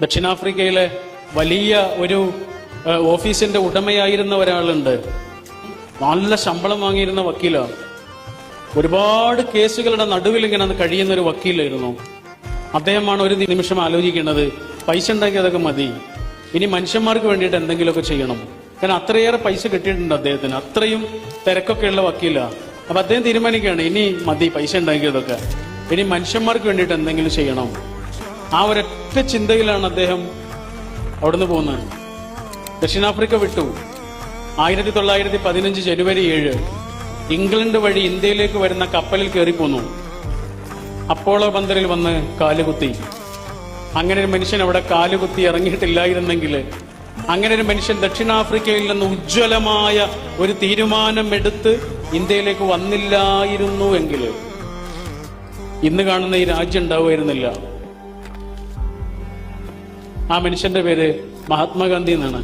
ദക്ഷിണാഫ്രിക്കയിലെ വലിയ ഒരു ഓഫീസിന്റെ ഉടമയായിരുന്ന ഒരാളുണ്ട്. നല്ല ശമ്പളം വാങ്ങിയിരുന്ന വക്കീലാണ്. ഒരുപാട് കേസുകളുടെ നടുവിൽ ഇങ്ങനെ കഴിയുന്ന ഒരു വക്കീലായിരുന്നു. അദ്ദേഹമാണ് ഒരു നിമിഷം ആലോചിക്കുന്നത്, പൈസ ഉണ്ടാക്കി അതൊക്കെ മതി, ഇനി മനുഷ്യന്മാർക്ക് വേണ്ടിയിട്ട് എന്തെങ്കിലുമൊക്കെ ചെയ്യണം. കാരണം അത്രയേറെ പൈസ കിട്ടിയിട്ടുണ്ട് അദ്ദേഹത്തിന്, അത്രയും തിരക്കൊക്കെയുള്ള വക്കീലാണ്. അപ്പൊ അദ്ദേഹം തീരുമാനിക്കുകയാണ്, ഇനി മതി പൈസ ഉണ്ടാക്കിയതൊക്കെ, ഇനി മനുഷ്യന്മാർക്ക് വേണ്ടിയിട്ട് എന്തെങ്കിലും ചെയ്യണം. ആ ഒരൊറ്റ ചിന്തയിലാണ് അദ്ദേഹം അവിടുന്ന് പോകുന്നത്. ദക്ഷിണാഫ്രിക്ക വിട്ടു. 1915 ജനുവരി 7 ഇംഗ്ലണ്ട് വഴി ഇന്ത്യയിലേക്ക് വരുന്ന കപ്പലിൽ കയറിപ്പോന്നു. അപ്പോളോ ബന്ദറിൽ വന്ന് കാലുകുത്തി. അങ്ങനെ ഒരു മനുഷ്യൻ അവിടെ കാലുകുത്തി ഇറങ്ങിയിട്ടില്ലായിരുന്നെങ്കിൽ, അങ്ങനെ ഒരു മനുഷ്യൻ ദക്ഷിണാഫ്രിക്കയിൽ നിന്ന് ഉജ്ജ്വലമായ ഒരു തീരുമാനം എടുത്ത് ഇന്ത്യയിലേക്ക് വന്നില്ലായിരുന്നു എങ്കിൽ ഇന്ന് കാണുന്ന ഈ രാജ്യം ഉണ്ടാവുമായിരുന്നില്ല. ആ മനുഷ്യന്റെ പേര് മഹാത്മാഗാന്ധി എന്നാണ്.